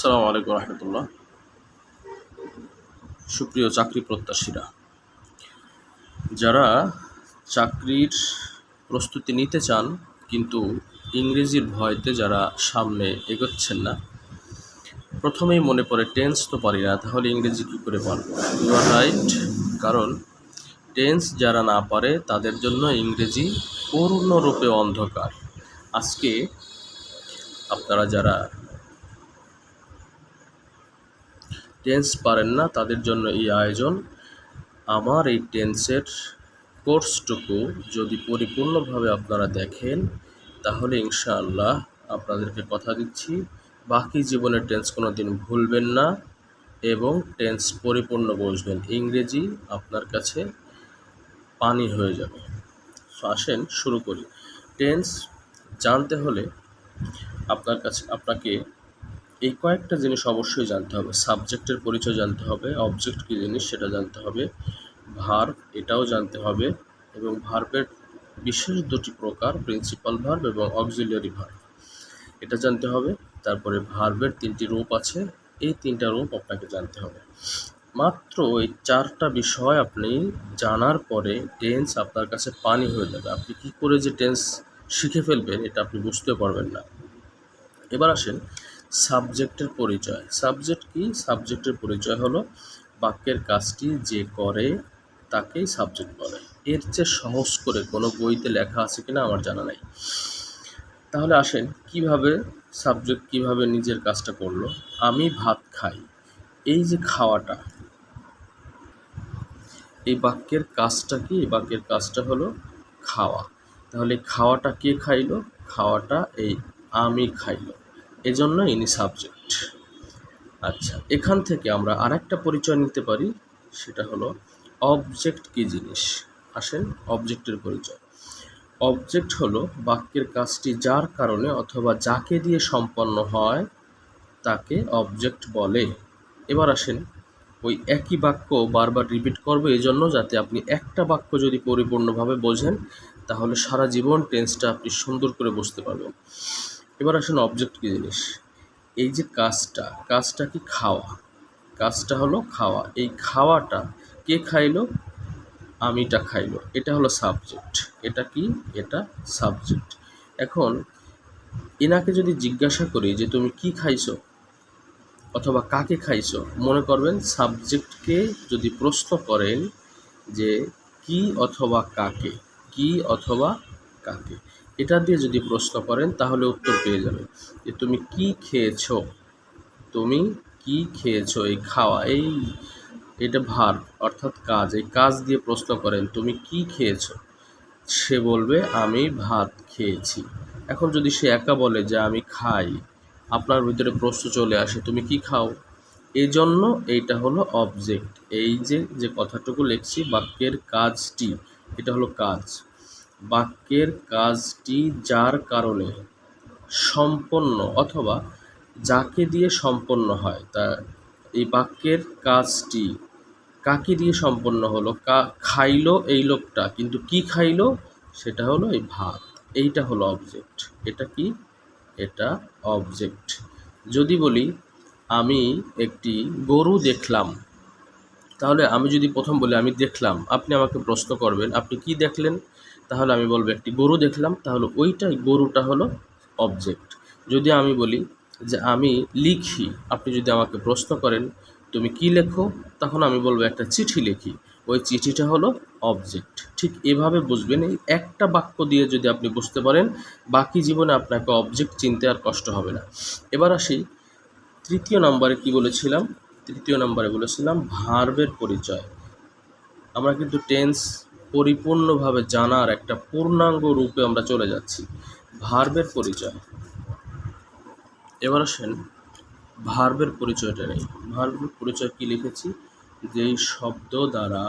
আসসালামু আলাইকুম রহমতুল্লাহ। সুপ্রিয় চাকরি প্রত্যাশীরা, যারা চাকরির প্রস্তুতি নিতে চান কিন্তু ইংরেজির ভয়তে যারা সামনে এগোচ্ছেন না, প্রথমেই মনে পড়ে টেন্স তো পারি না, তাহলে ইংরেজি কী করে পারব? You are right. কারণ টেন্স যারা না পারে তাদের জন্য ইংরেজি পূর্ণরূপে অন্ধকার। আজকে আপনারা যারা টেন্স পারেন না তাদের জন্য এই আয়োজন। আমার এই টেন্সের কোর্সটুকু যদি পরিপূর্ণভাবে আপনারা দেখেন, তাহলে ইনশাআল্লাহ আপনাদেরকে কথা দিচ্ছি বাকি জীবনের টেন্স কোনো দিন ভুলবেন না এবং টেন্স পরিপূর্ণ বুঝবেন। ইংরেজি আপনার কাছে পানি হয়ে যাবে। সো আসেন শুরু করি। টেন্স জানতে হলে আপনাকে এই কয়েকটা জিনিস অবশ্যই জানতে হবে। সাবজেক্টের পরিচয় জানতে হবে, অবজেক্ট কী জিনিস সেটা জানতে হবে, ভার্ব এটাও জানতে হবে এবং ভার্বের বিশেষ দুটি প্রকার, প্রিন্সিপাল ভার্ব এবং অক্সিলিয়ারি ভার্ব, এটা জানতে হবে। তারপরে ভার্বের তিনটি রূপ আছে, এই তিনটা রূপ আপনাকে জানতে হবে। মাত্র এই চারটা বিষয় আপনি জানার পরে টেন্স আপনার কাছে পানি হয়ে যাবে। আপনি কী করে যে টেন্স শিখে ফেলবেন এটা আপনি বুঝতে পারবেন না। এবার আসেন সাবজেক্টের পরিচয়। সাবজেক্ট কি? সাবজেক্টের পরিচয় হলো বাক্যের কাজটি যে করে তাকেই সাবজেক্ট বলে। এর চেয়ে সহজ করে কোনো বইতে লেখা আছে কিনা আমার জানা নাই। তাহলে আসেন কিভাবে সাবজেক্ট কিভাবে নিজের কাজটা করলো। আমি ভাত খাই, এই যে খাওয়াটা, এই বাক্যের কাজটা কি? এই বাক্যের কাজটা হলো খাওয়া। তাহলে খাওয়াটা কে খাইলো? খাওয়াটা এই আমি খাইলো, এজন্য ইনি সাবজেক্ট। আচ্ছা, এখান থেকে আমরা আরেকটা পরিচয় নিতে পারি, সেটা হলো অবজেক্ট কী জিনিস। আসেন অবজেক্টের পরিচয়। অবজেক্ট হলো বাক্যের কাজটি যার কারণে অথবা যাকে দিয়ে সম্পন্ন হয় তাকে অবজেক্ট বলে। এবার আসেন ওই একই বাক্য বারবার রিপিট করবো এই জন্য যাতে আপনি একটা বাক্য যদি পরিপূর্ণভাবে বোঝেন তাহলে সারা জীবন টেন্সটা আপনি সুন্দর করে বুঝতে পারবেন। এবার আসেন অবজেক্ট কী জিনিস। এই যে কাজটা কি? খাওয়া। কাজটা হলো খাওয়া। এই খাওয়াটা কে খাইলো? আমিটা খাইলো, এটা হলো সাবজেক্ট। এটা কি? এটা সাবজেক্ট। এখন এনাকে যদি জিজ্ঞাসা করি যে তুমি কি খাইছো অথবা কাকে খাইছো, মনে করবেন সাবজেক্টকে যদি প্রশ্ন করেন যে কি অথবা কাকে, কি অথবা কাকে, এটা দিয়ে যদি প্রশ্ন করেন তাহলে উত্তর পেয়ে যাবেন যে তুমি কি খেয়েছো। তুমি কি খেয়েছো, এই খাওয়া, এটা ভার্ব অর্থাৎ কাজ। এই কাজ দিয়ে প্রশ্ন করেন তুমি কি খেয়েছো, সে বলবে আমি ভাত খেয়েছি। এখন যদি সে একা বলে যে আমি খাই, আপনার ভিতরে প্রশ্ন চলে আসে তুমি কি খাও। এই জন্য এইটা হলো অবজেক্ট। এই যে কথাটুকু লিখছি বাক্যের কাজটি, এটা হলো কাজ। বাক্যের কাজটি যার কারণে সম্পন্ন অথবা যাকে দিয়ে সম্পন্ন হয়, তা এই বাক্যের কাজটি কাকে দিয়ে সম্পন্ন হলো? খাইলো এই লোকটা, কিন্তু কি খাইলো? সেটা হলো এই ভাত। এইটা হলো অবজেক্ট। এটা কি? এটা অবজেক্ট। যদি বলি আমি একটি গরু দেখলাম, তাহলে আমি যদি প্রথম বলি আমি দেখলাম, আপনি আমাকে প্রশ্ন করবেন আপনি কি দেখলেন, তাহলে আমি বলবো একটি গরু দেখলাম, তাহলে ওইটাই গরুটা হলো অবজেক্ট। যদি আমি বলি যে আমি লিখি, আপনি যদি আমাকে প্রশ্ন করেন তুমি কি লেখো, তখন আমি বলবো একটা চিঠি লিখি, ওই চিঠিটা হলো অবজেক্ট। ঠিক এভাবে বুঝবেন। এই একটা বাক্য দিয়ে যদি আপনি বুঝতে পারেন, বাকি জীবনে আপনাকে অবজেক্ট চিনতে আর কষ্ট হবে না। এবার আসি তৃতীয় নম্বরে কি বলেছিলাম। তৃতীয় নম্বরে বলেছিলাম ভার্বের পরিচয়। আমরা কিন্তু টেন্স পরিপূর্ণভাবে জানার একটা পূর্ণাঙ্গ রূপে আমরা চলে যাচ্ছি। ভার্বের পরিচয়। এবার আসেন ভার্বের পরিচয়টা নেই। ভার্বের পরিচয় কি লিখেছি? যেই শব্দ দ্বারা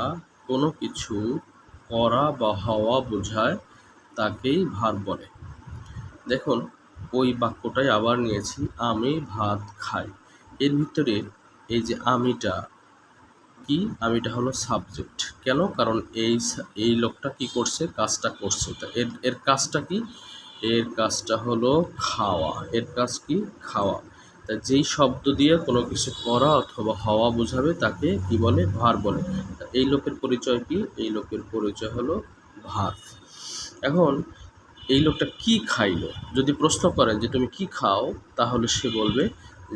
কোনো কিছু করা বা হওয়া বোঝায় তাকেই ভার্ব বলে। দেখুন ওই বাক্যটাই আবার নিয়েছি, আমি ভাত খাই। এর ভিতরে এই যে আমিটা কি? আমিটা হলো সাবজেক্ট। কেন? কারণ এই লোকটা কি করছে? কাজটা করছে। তা এর কাজটা কি? এর কাজটা হলো খাওয়া। এর কাজ কি? খাওয়া। তা যেই শব্দ দিয়ে কোনো কিছু করা অথবা হওয়া বোঝাবে তাকে কি বলে? ভার বলে। তা এই লোকের পরিচয় কি? এই লোকের পরিচয় হলো ভার। এখন এই লোকটা কি খাইলো? যদি প্রশ্ন করেন যে তুমি কি খাও, তাহলে সে বলবে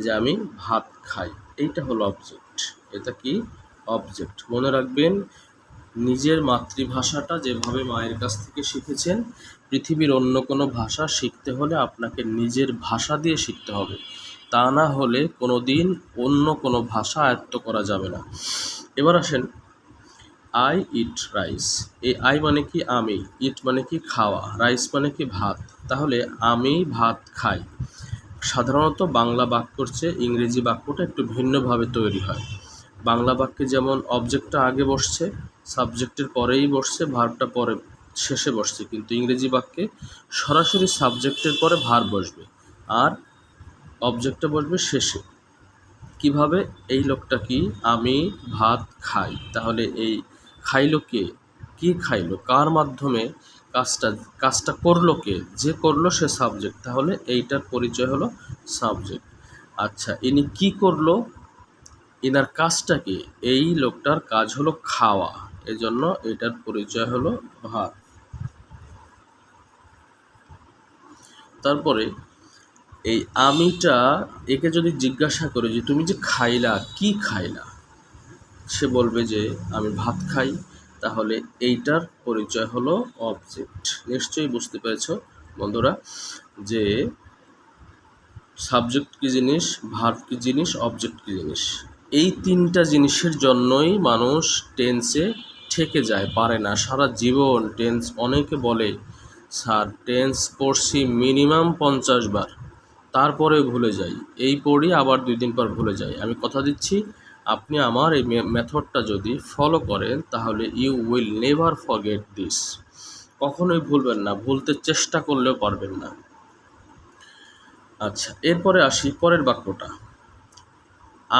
যে আমি ভাত খাই। এইটা হলো অবজেক্ট। এটা কি? অবজেক্ট। মনে রাখবেন, নিজের মাতৃভাষাটা যেভাবে মায়ের কাছ থেকে শিখেছেন, পৃথিবীর অন্য কোনো ভাষা শিখতে হলে আপনাকে নিজের ভাষা দিয়ে শিখতে হবে। তা না হলে কোনো দিন অন্য কোনো ভাষা আয়ত্ত করা যাবে না। এবার আসেন, আই ইট রাইস। এই আই মানে কি? আমি। ইট মানে কি? খাওয়া। রাইস মানে কি? ভাত। তাহলে আমি ভাত খাই। সাধারণত বাংলা বাক্যর চেয়ে ইংরেজি বাক্যটা একটু ভিন্নভাবে তৈরি হয়। বাংলা বাক্যে যেমন অবজেক্টটা আগে বসছে, সাবজেক্টের পরেই বসছে, ভার্বটা পরে শেষে বসছে, কিন্তু ইংরেজি বাক্যে সরাসরি সাবজেক্টের পরে ভার্ব বসবে আর অবজেক্টটা বসবে শেষে। কিভাবে? এই লোকটা কি? আমি ভাত খাই। তাহলে এই খাইলো কে? কি খাইলো? কার মাধ্যমে কাজটা করলো কে? যে করলো সে সাবজেক্ট। তাহলে এইটার পরিচয় হলো সাবজেক্ট। আচ্ছা, ইনি কি করলো? এনার কাজটা কি? এই লোকটার কাজ হলো খাওয়া, এজন্য এটার পরিচয় হলো ভাত। তারপরে এই আমিটা, একে যদি জিজ্ঞাসা করে যে তুমি যে খাইলা, কি খাইলা? সে বলবে যে আমি ভাত খাই। তাহলে এইটার পরিচয় হলো অবজেক্ট। নিশ্চয়ই বুঝতে পেরেছো বন্ধুরা যে সাবজেক্ট কী জিনিস, ভার্ব কী জিনিস, অবজেক্ট কী জিনিস। এই তিনটা জিনিসের জন্যই মানুষ টেন্সে ঠেকে যায়, পারে না। সারা জীবন টেন্স, অনেকে বলে স্যার টেন্স পড়ছি মিনিমাম 50 বার, তারপরে ভুলে যাই। এই পড়ি আবার 2 দিন পর ভুলে যাই। আমি কথা দিচ্ছি, আপনি আমার এই মেথডটা যদি ফলো করেন তাহলে you will never forget this. কখনোই ভুলবেন না, ভুলতে চেষ্টা করলেও পারবেন না। আচ্ছা, এরপরে আসি পরের বাক্যটা,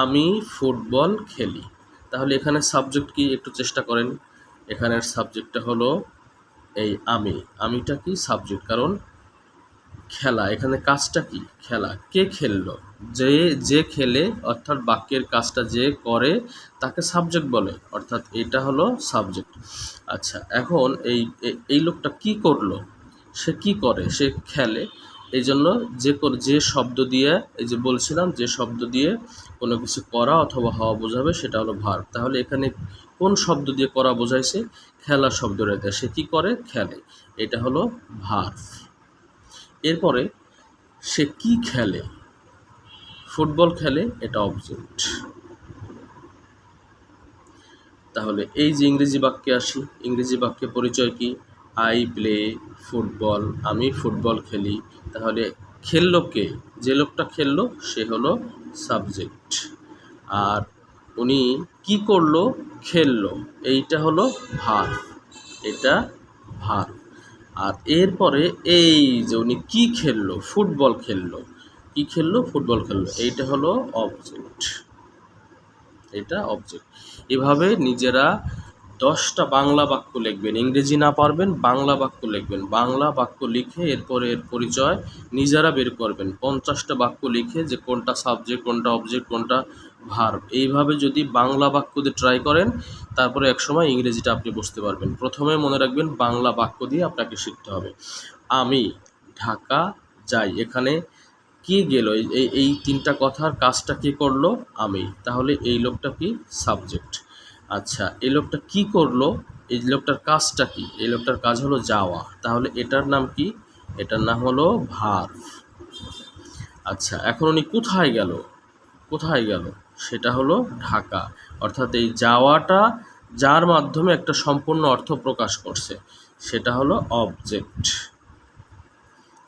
আমি ফুটবল খেলি। তাহলে এখানে সাবজেক্ট কি? একটু চেষ্টা করেন। এখানের সাবজেক্টটা হলো এই আমি। আমিটা কি? সাবজেক্ট, কারণ খেলা। এখানে কাজটা কি? খেলা। কে খেললো? যে খেলে, অর্থাৎ বাক্যের কাজটা যে করে তাকে সাবজেক্ট বলে, অর্থাৎ এটা হলো সাবজেক্ট। আচ্ছা, এখন এই লোকটা কি করলো? সে কি করে? সে খেলে। এই জন্য যে শব্দ দিয়ে, এই যে বলছিলাম, যে শব্দ দিয়ে কোনো কিছু করা অথবা হওয়া বোঝাবে সেটা হলো ভার্ব। তাহলে এখানে কোন শব্দ দিয়ে করা বোঝাইছে? খেলা শব্দটা দিয়ে। সে কি করে? খেলে। এটা হলো ভার্ব। এরপরে সে কি খেলে? ফুটবল খেলে, এটা অবজেক্ট। তাহলে এই যে ইংরেজি বাক্যে আসি, ইংরেজি বাক্যে পরিচয় কি? আই প্লে ফুটবল, আমি ফুটবল খেলি। তাহলে খেললো কে? যে লোকটা খেললো সে হলো সাবজেক্ট। আর উনি কি করলো? খেললো, এইটা হলো ভার্ব। এটা ভার্ব। আর এরপরে এই যে উনি কি খেললো? ফুটবল খেললো। কি খেললো? ফুটবল খেললো। এইটা হলো অবজেক্ট। এটা অবজেক্ট। এভাবে নিজেরা 10টা বাংলা বাক্য লিখবেন। ইংরেজি না পারবেন, বাংলা বাক্য লিখবেন। বাংলা বাক্য লিখে এরপরে এর পরিচয় নিজেরা বের করবেন। 50টা বাক্য লিখে যে কোনটা সাবজেক্ট, কোনটা অবজেক্ট, কোনটা ভার্ব। এইভাবে যদি বাংলা বাক্য দিয়ে ট্রাই করেন, তারপরে একসময় ইংরেজিটা আপনি বুঝতে পারবেন। প্রথমে মনে রাখবেন বাংলা বাক্য দিয়ে আপনাকে শিখতে হবে। আমি ঢাকা যাই। এখানে কে গেল? এই 3টা কথার কাজটা কে করলো? আমি। তাহলে এই লোকটা কি? সাবজেক্ট। আচ্ছা, এই লোকটা কি করলো? এই লোকটার কাজটা কি? এই লোকটার কাজ হলো যাওয়া। তাহলে এটার নাম কি? এটার নাম হলো ভার্ব। আচ্ছা, এখন উনি কোথায় গেল? কোথায় গেল? সেটা হলো ঢাকা। অর্থাৎ এই যাওয়াটা যার মাধ্যমে একটা সম্পূর্ণ অর্থ প্রকাশ করছে, সেটা হলো অবজেক্ট।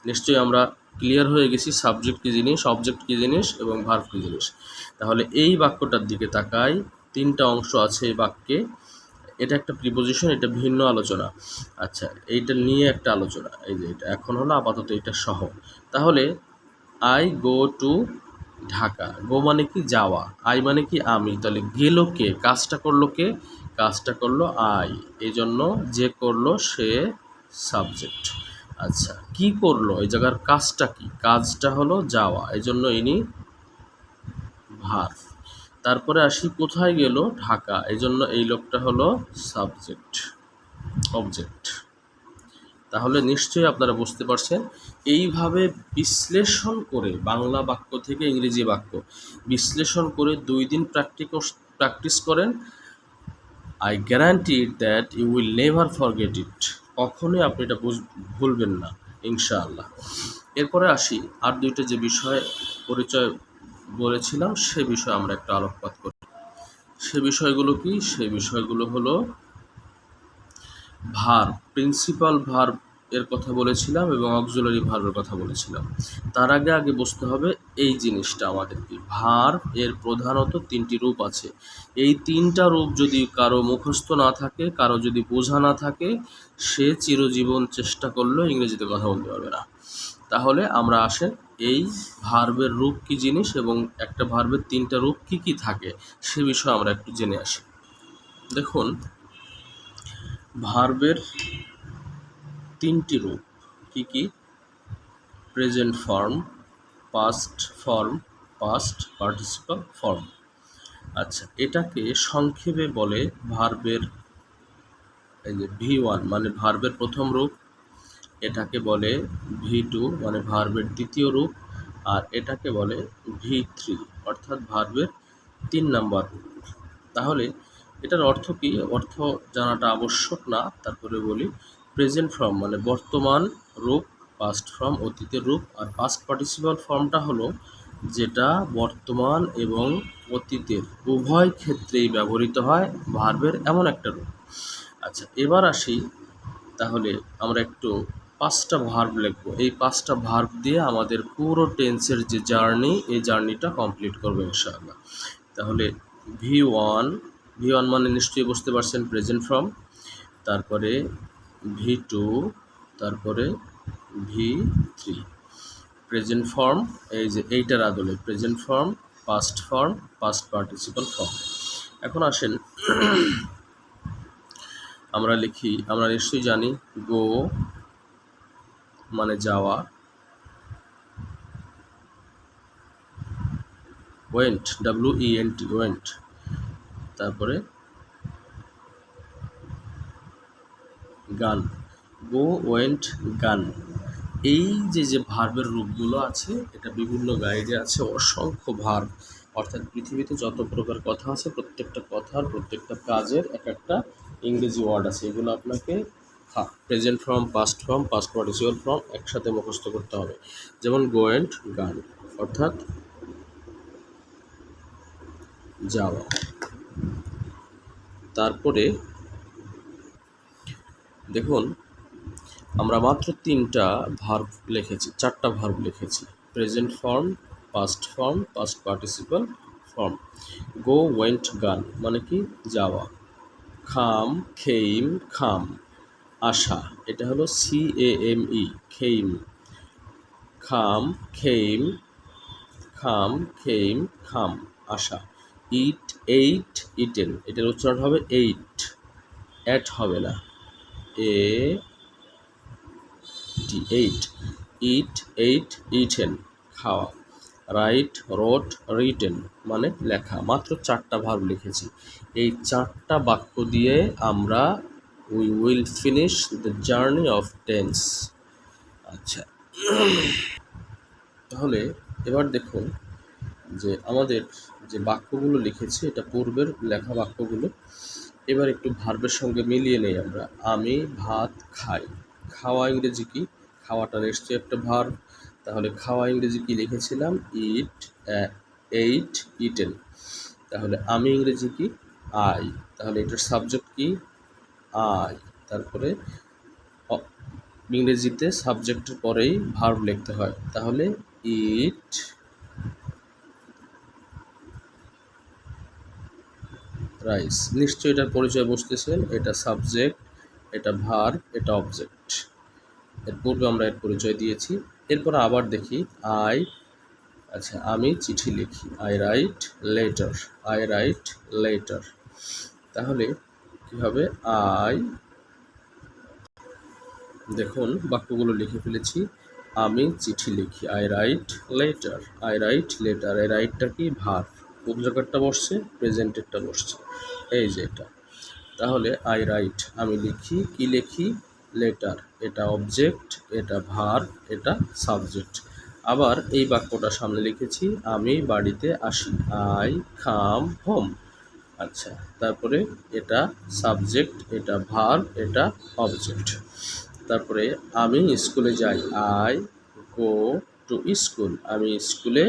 নিশ্চয়ই আমরা ক্লিয়ার হয়ে গেছি সাবজেক্ট কী জিনিস, অবজেক্ট কী জিনিস এবং ভার্ব কী জিনিস। তাহলে এই বাক্যটার দিকে তাকাই। 3টা অংশ আছে এই বাক্যে। এটা একটা প্রিপোজিশন, এটা ভিন্ন আলোচনা। আচ্ছা, এইটা নিয়ে একটা আলোচনা। এই যে এটা এখন হলো আপাতত এটা সহ। তাহলে আই গো টু ঢাকা। গো মানে কি? যাওয়া। আই মানে কি? আমি। তাহলে গেল কে? কাজটা করলো কে? কাজটা করলো আই। এই জন্য যে করলো সে সাবজেক্ট। আচ্ছা, কি করলো? এই জায়গার কাজটা কি? কাজটা হলো যাওয়া, এই জন্য ইনি ভার্ব। তারপরে আসি কোথায় গেল, ঢাকা, এই জন্য এই লোকটা হলো সাবজেক্ট অবজেক্ট। তাহলে নিশ্চয়ই আপনারা বুঝতে পারছেন এইভাবে বিশ্লেষণ করে বাংলা বাক্য থেকে ইংরেজি বাক্য বিশ্লেষণ করে 2 দিন প্র্যাকটিস করেন। I guarantee it that you will never forget it. কখনোই আপনি এটা ভুলবেন না ইনশাআল্লাহ। এরপরে আসি আর 2টা যে বিষয় পরিচয় বলেছিলাম সে বিষয়ে আমরা একটু আলোকপাত করি। সে বিষয়গুলো কি? সে বিষয়গুলো হলো ভার্ব, প্রিন্সিপাল ভার্ব এর কথা বলেছিলাম এবং অক্সিলারি ভার্বের কথা বলেছিলাম। তার আগে বুঝতে হবে এই জিনিসটা আমাদেরকে, ভার্ব এর প্রধানত 3টি রূপ আছে। এই 3টা রূপ যদি কারো মুখস্থ না থাকে, কারো যদি বোঝা না থাকে, সে চিরজীবন চেষ্টা করলেও ইংরেজিতে কথা বলতে পারবে না। তাহলে আমরা আসেন এই ভার্বের রূপ কি জিনিস এবং একটা ভার্বের 3টা রূপ কি কি থাকে সে বিষয়ে আমরা একটু জেনে আসি। দেখুন, ভার্বের 3টি রূপ কি কি? Present form, past form, past participle form. আচ্ছা, এটাকে সংক্ষেপে বলে ভার্বের এই যে V1 মানে ভার্বের প্রথম রূপ, এটাকে বলে V2 মানে ভার্বের দ্বিতীয় রূপ, আর এটাকে বলে V3 অর্থাৎ ভার্বের 3 নম্বর রূপ। তাহলে এটার অর্থ কি? অর্থ জানাটা আবশ্যক না, তারপরে বলি। প্রেজেন্ট ফর্ম মানে বর্তমান রূপ, পাস্ট ফর্ম অতীতের রূপ, আর পাস্ট পার্টিসিপাল ফর্মটা হলো যেটা বর্তমান এবং অতীতের উভয় ক্ষেত্রেই ব্যবহৃত হয় ভার্বের এমন একটা রূপ। আচ্ছা, এবার আসি, তাহলে আমরা একটু 5টা ভার্ব লিখব। এই 5টা ভার্ব দিয়ে আমাদের পুরো টেন্সের যে জার্নি, এই জার্নিটা কমপ্লিট করবো ইনশাআল্লাহ। তাহলে V1 মানে নিশ্চয়ই বুঝতে পারছেন প্রেজেন্ট ফর্ম, তারপরে V2, তারপরে V3। প্রেজেন্ট ফর্ম এই যে এইটার আদলে present form, past participle form. এখন আসেন আমরা লিখি, আমরা নিশ্চয়ই জানি গো মানে যাওয়া, ওয়েন্ট WENT ওয়েন্ট, তারপরে গান, গো ওয়েন্ট গান। এই যে ভার্বের রূপগুলো আছে এটা বিভিন্ন গাইডে আছে অসংখ্য ভার্ব, অর্থাৎ পৃথিবীতে যত প্রকার কথা আছে প্রত্যেকটা কথার প্রত্যেকটা কাজের এক একটা ইংরেজি ওয়ার্ড আছে। এগুলো আপনাকে present form, past participle form একসাথে মুখস্থ করতে হবে। যেমন গো অ্যান্ড গান অর্থাৎ যাওয়া। তারপরে দেখুন, আমরা মাত্র 3টা ভার্ব লিখেছি, 4টা ভার্ব লিখেছি, present form, past participle form. Go went গান মানে কি? যাওয়া। খাম খেইম খাম, আসা, এটা হলো CAME খেইম। খাম খেইম খাম, আসা। ইট এইট ইটেন, এটার উচ্চারণ হবে এইট, অ্যাট হবে না, এইট। ইট এইট ইটেন খাওয়া। রাইট রোট রিটেন মানে লেখা। মাত্র 4টা ভার্ব লিখেছি। এই 4টা বাক্য দিয়ে আমরা we will finish the journey of tense. আচ্ছা, তাহলে এবার দেখুন যে আমাদের যে বাক্যগুলো লিখেছি এটা পূর্বের লেখা বাক্যগুলো। এবার একটু ভার্বের সঙ্গে মিলিয়ে নেই আমরা। আমি ভাত খাই, খাওয়া ইংরেজি কি? খাওয়াটা নিশ্চয়ই একটা ভার্ব, তাহলে খাওয়া ইংরেজি কি লিখেছিলাম? ইট এইট ইটেন। তাহলে আমি ইংরেজি কি? আই, তাহলে এটার সাবজেক্ট কি? আই। তারপরে ইংরেজিতে সাবজেক্টের পরেই ভার্ব লিখতে হয়, তাহলে ইট রাইস। নিশ্চয়ই এটার পরিচয় বুঝতেছেন, এটা সাবজেক্ট, এটা ভার্ব, এটা অবজেক্ট। এর পূর্বে আমরা এর পরিচয় দিয়েছি। এরপর আবার দেখি আচ্ছা, আমি চিঠি লিখি, আই রাইট লেটার। তাহলে কি হবে? দেখুন বাক্যগুলো লিখে ফেলেছি। আমি চিঠি লিখি, আই রাইট লেটার। এই রাইটটা কি? ভার্ব। কোন জায়গাটা বসছে, প্রেজেন্টেরটা বসছে, এই যে এটা। তাহলে আই রাইট, আমি লিখি, কি লিখি, লেটার, এটা অবজেক্ট, এটা ভার্ব, এটা সাবজেক্ট। আবার এই বাক্যটা সামনে লিখেছি, আমি বাড়িতে আসি, আই কাম হোম। আচ্ছা, তারপরে এটা সাবজেক্ট, এটা ভার্ব, এটা অবজেক্ট। তারপরে আমি স্কুলে যাই, আই গো টু স্কুল, আমি স্কুলে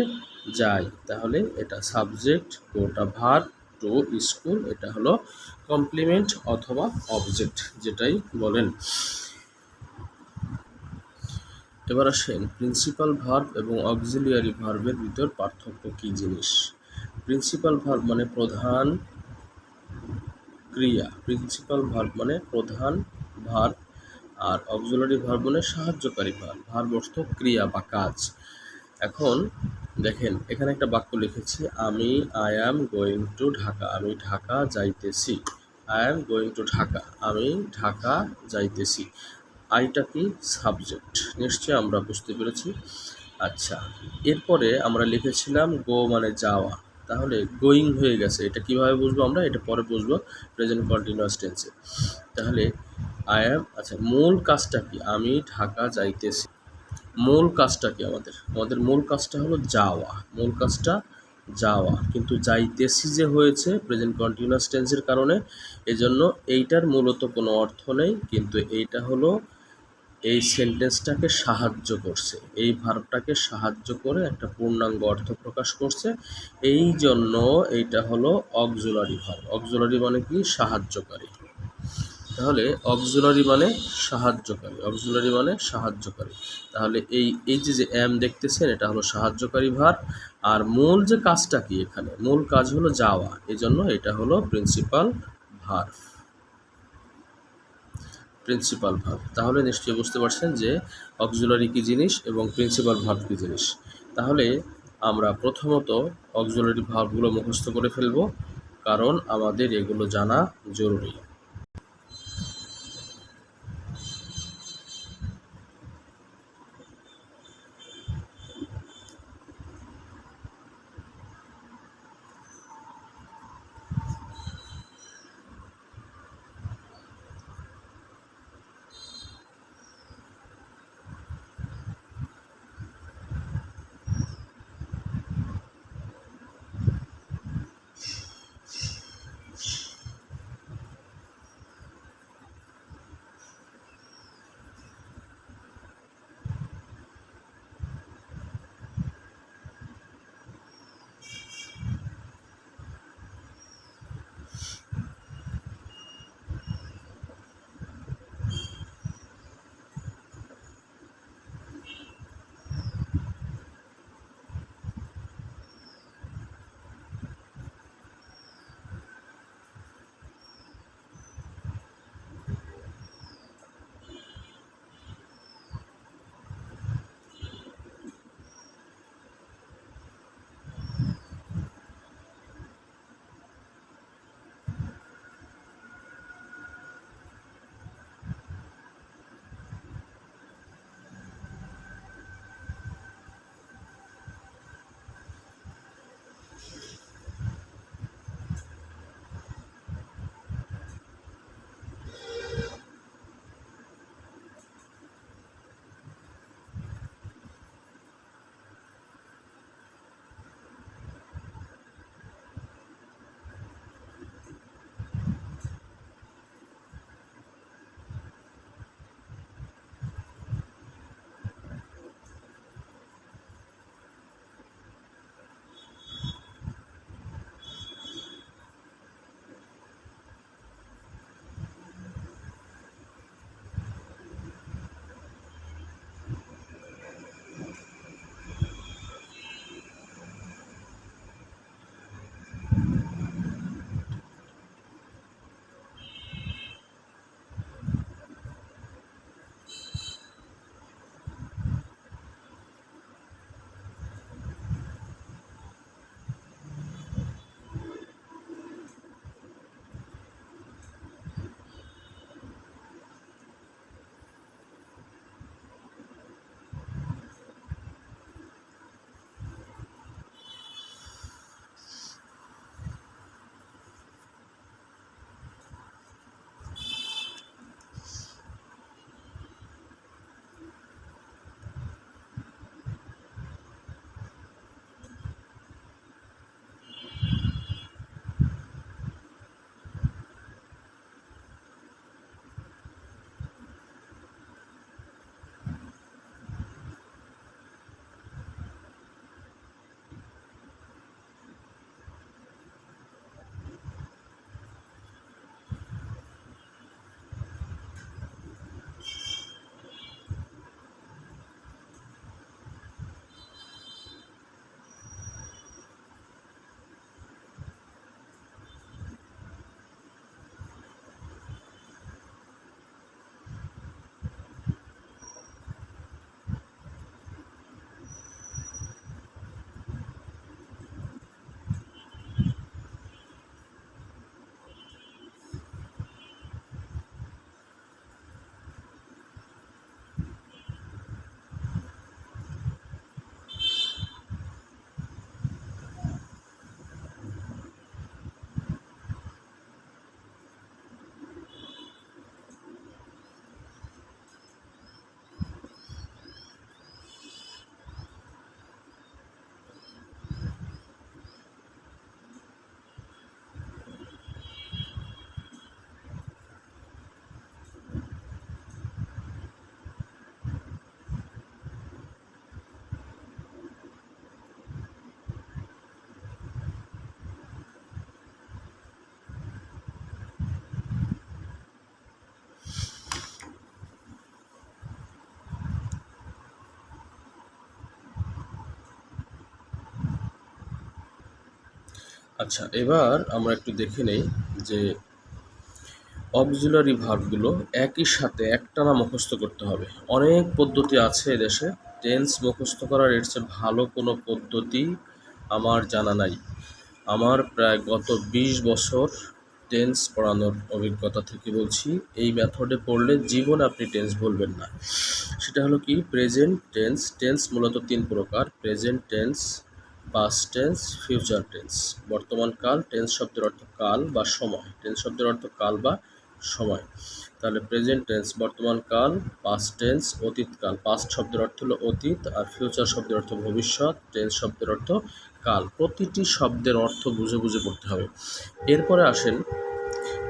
যাই, তাহলে এটা সাবজেক্ট, গোটা ভার্ব, টু স্কুল এটা হলো কমপ্লিমেন্ট অথবা অবজেক্ট, যেটাই বলেন। এবার আসেন প্রিন্সিপাল ভার্ব এবং অক্সিলিয়ারি ভার্বের ভিতর পার্থক্য কী জিনিস। প্রিন্সিপাল ভার্ব মানে প্রধান ক্রিয়া, প্রিন্সিপাল ভার্ব মানে প্রধান ভার্ব, আর অক্সিলারি ভার্ব মানে সাহায্যকারী ভার্ব। ভার্ব অর্থ ক্রিয়া বা কাজ। এখন দেখেন এখানে একটা বাক্য লিখেছি, আমি I am going to Dhaka, আমি ঢাকা যাইতেছি, I am going to Dhaka, আমি ঢাকা যাইতেছি। আইটা কি, সাবজেক্ট, নিশ্চয়ই আমরা বুঝতে পেরেছি। আচ্ছা, এরপরে আমরা লিখেছিলাম গো মানে যাওয়া, তাহলে গোয়িং হয়ে গেছে, এটা কিভাবে বুঝবো আমরা, এটা পরে বুঝবো প্রেজেন্ট কন্টিনিউয়াস টেন্সে। তাহলে আই অ্যাম, আচ্ছা মূল কাজটা কি, আমি ঢাকা যাইতেছি, মূল কাজটা কি, আমাদের মূল কাজটা হলো যাওয়া, মূল কাজটা যাওয়া, কিন্তু যাইতেছি যে হয়েছে প্রেজেন্ট কন্টিনিউয়াস টেন্সের কারণে, এজন্য এইটার মূলত কোনো অর্থ নেই, কিন্তু এইটা হলো এই সেন্টেন্সটাকে সাহায্য করছে, এই ভার্বটাকে সাহায্য করে একটা পূর্ণাঙ্গ অর্থ প্রকাশ করছে, এই জন্য এইটা হলো অক্সিলারি ভার্ব। অক্সিলারি মানে কি, সাহায্যকারী। তাহলে অক্সিলারি মানে সাহায্যকারী, অক্সিলারি মানে সাহায্যকারী। তাহলে এই এই যে এম দেখতেছেন, এটা হলো সাহায্যকারী ভার্ব, আর মূল যে কাজটা কি, এখানে মূল কাজ হলো যাওয়া, এই জন্য এটা হলো প্রিন্সিপাল ভার্ব। প্রিন্সিপাল ভার্ব, তাহলে নিশ্চয়ই বুঝতে পারছেন যে অক্সিলারি কী জিনিস এবং প্রিন্সিপাল ভার্ব কী জিনিস। তাহলে আমরা প্রথমত অক্সিলারি ভার্বগুলো মুখস্থ করে ফেলব, কারণ আমাদের এগুলো জানা জরুরি। আচ্ছা, এবার আমরা একটু দেখে নেই যে অক্সিলারি ভার্বগুলো একই সাথে একটানা মুখস্থ করতে হবে। অনেক পদ্ধতি আছে এদেশে, টেন্স মুখস্থ করার এর চেয়ে ভালো কোনো পদ্ধতি আমার জানা নাই। আমার প্রায় গত 20 বছর টেন্স পড়ানোর অভিজ্ঞতা থেকে বলছি, এই মেথডে পড়লে জীবনে আপনি টেন্স ভুলবেন না। সেটা হলো কি, প্রেজেন্ট টেন্স। টেন্স মূলত 3 প্রকার: present tense, past tense, future tense. বর্তমান কাল, টেন্স শব্দের অর্থ কাল বা সময়, টেন্স শব্দের অর্থ কাল বা সময়। তাহলে প্রেজেন্ট টেন্স বর্তমান কাল, পাস্ট টেন্স অতীতকাল, পাস্ট শব্দের অর্থ হলো অতীত, আর ফিউচার শব্দের অর্থ ভবিষ্যৎ, টেন্স শব্দের অর্থ কাল। প্রতিটি শব্দের অর্থ বুঝে বুঝে পড়তে হবে। এরপরে আসেন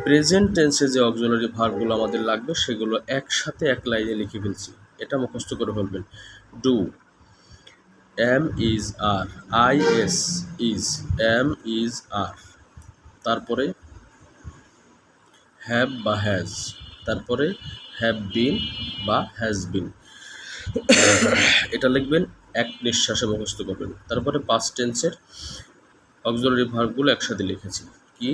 প্রেজেন্ট টেন্সে যে অক্সিলারি ভার্বগুলো আমাদের লাগবে সেগুলো একসাথে এক লাইনে লিখে ফেলছি, এটা মুখস্থ করে ফেলবেন। Do, M is R, I S is, M is R. তারপরে হ্যাভ বা হ্যাজ, তারপরে হ্যাভ বিন বা হ্যাজ বিন, এটা লিখবেন, এক নিঃশ্বাসে মুখস্থ করবেন। তারপরে পাস্ট টেন্সের অক্সিলারি ভার্বগুলো একসাথে লিখেছি, কি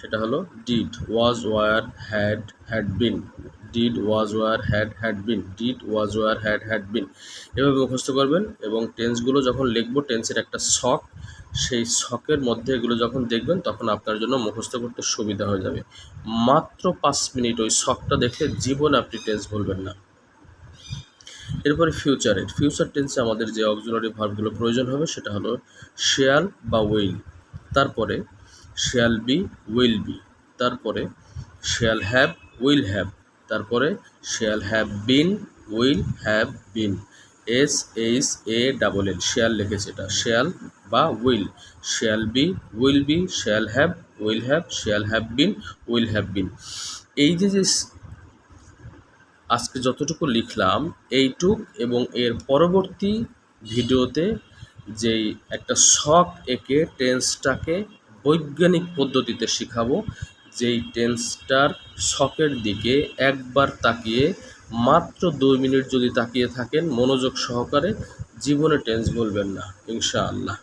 সেটা হলো did, was, were, had been, did, was, were, had been, did, was, were, had been. এভাবে মুখস্থ করবেন এবং টেন্সগুলো যখন লিখবো টেন্সের একটা ছক, সেই ছকের মধ্যে এগুলো যখন দেখবেন তখন আপনার জন্য মুখস্থ করতে সুবিধা হয়ে যাবে। মাত্র 5 মিনিট ওই ছকটা দেখে জীবনে আপনি টেন্স ভুলবেন না। এরপরে ফিউচার টেন্সে আমাদের যে অক্সিলারি ভার্বগুলো প্রয়োজন হবে সেটা হলো শেয়াল বা উইল, তারপরে শেয়াল বি, উইল বি, তারপরে শেয়াল হ্যাভ, উইল হ্যাভ, তারপরে শেয়াল have been, will have been. SHALL, শেয়াল লিখেছে, এটা শেয়াল বা উইল। শেয়াল বি, উইল বি, শেয়াল হ্যাভ, উইল হ্যাভ, শেয়াল have been, will have been. এই যে আজকে যতটুকু লিখলাম এইটুক, এবং এর পরবর্তী ভিডিওতে যেই একটা ছক এঁকে টেন্সটাকে বৈজ্ঞানিক পদ্ধতিতে শেখাবো, যেই টেন্সটার ছকের দিকে একবার তাকিয়ে মাত্র 2 মিনিট যদি তাকিয়ে থাকেন মনোযোগ সহকারে, জীবনে টেন্স ভুলবেন না ইনশাআল্লাহ।